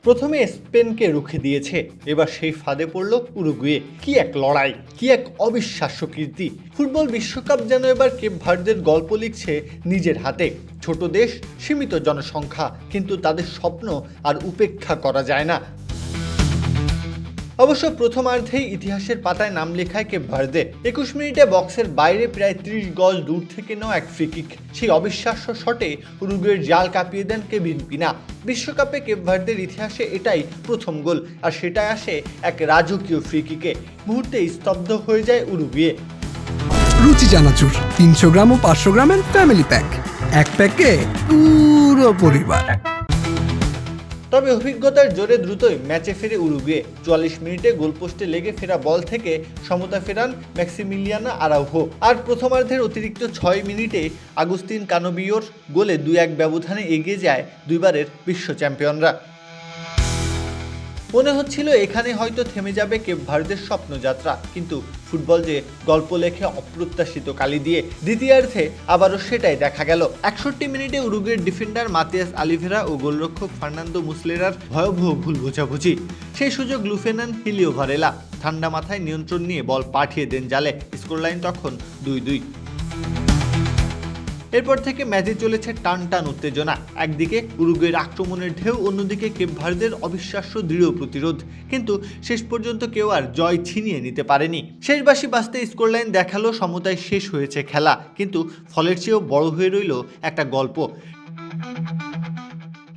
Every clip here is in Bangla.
প্রথমে স্পেনকে রুখে দিয়েছে, এবার সেই ফাঁদে পড়ল উরুগুয়ে। কি এক লড়াই, কি এক অবিশ্বাস্য কীর্তি! ফুটবল বিশ্বকাপ যেন এবার কেপ ভার্দের গল্প লিখছে নিজের হাতে। ছোট দেশ, সীমিত জনসংখ্যা, কিন্তু তাদের স্বপ্ন আর উপেক্ষা করা যায় না। অবশ্য প্রথমার্ধেই ইতিহাসের পাতায় নাম লেখায় কেপ ভার্দে। 21 মিনিটে বক্সের বাইরে প্রায় 30 গজ দূর থেকে নেওয়া এক ফ্রি কিক। সেই অবিশ্বাস্য শটে উরুগুয়ের জাল কাঁপিয়ে দেন কেভিন পিনা। বিশ্বকাপে কেপ ভার্দের ইতিহাসে এটাই প্রথম গোল, আর সেটাই আসে এক রাজকীয় ফ্রি কিকে। মুহূর্তে স্তব্ধ হয়ে যায় উরুগুয়ে। রুচি চানাচুর 300 গ্রাম ও 500 গ্রামের ফ্যামিলি প্যাক, এক প্যাকে পুরো পরিবার। তবে অভিজ্ঞতার জোরে দ্রুতই ম্যাচে ফেরে উরুগুয়ে। 44 মিনিটে গোলপোস্টে লেগে ফেরা বল থেকে সমতা ফেরান ম্যাক্সিমিলিয়ানো আরাউহো। আর প্রথমার্ধের অতিরিক্ত 6 মিনিটে আগুস্তিন কানোবিয়োর গোলে 2-1 ব্যবধানে এগিয়ে যায় দুইবারের বিশ্ব চ্যাম্পিয়নরা। মনে হচ্ছিল এখানে হয়তো থেমে যাবে কেপ ভার্দের স্বপ্নযাত্রা, কিন্তু ফুটবল যে গল্প লেখে অপ্রত্যাশিত কালি দিয়ে। দ্বিতীয়ার্ধে আবারও সেটাই দেখা গেল। 61 মিনিটে উরুগুয়ের ডিফেন্ডার মাতিয়াস আলিভেরা ও গোলরক্ষক ফার্নান্দো মুসলেরার ভয়াবহ ভুল বোঝাবুঝি। সেই সুযোগ লুফে নেন হিলিও ভারেলা। ঠান্ডা মাথায় নিয়ন্ত্রণ নিয়ে বল পাঠিয়ে দেন জালে। স্কোরলাইন তখন 2-2। এরপর থেকে ম্যাচে চলেছে টান টান উত্তেজনা। একদিকে উরুগুয়ের আক্রমণের ঢেউ, অন্যদিকে কেপ ভার্দের অবিশ্বাস্য দৃঢ় প্রতিরোধ। কিন্তু শেষ পর্যন্ত কেউ আর জয় ছিনিয়ে নিতে পারেনি। শেষ বাঁশি বাজতে স্কোরলাইন দেখালো সমতায় শেষ হয়েছে খেলা, কিন্তু ফলের চেয়েও বড় হয়ে রইল একটা গল্প।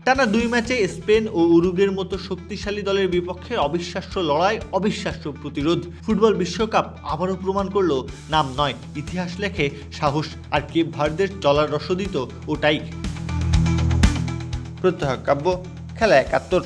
টানা 2 ম্যাচে স্পেন ও উরুগুয়ের মতো শক্তিশালী দলের বিপক্ষে অবিশ্বাস্য লড়াই, অবিশ্বাস্য প্রতিরোধ। ফুটবল বিশ্বকাপ আবারও প্রমাণ করলো নাম নয়, ইতিহাস লেখে সাহস। আর কেপ ভার্দের চলার রসদিত ওটাই। প্রত্যহ কাব্য, খেলা 71।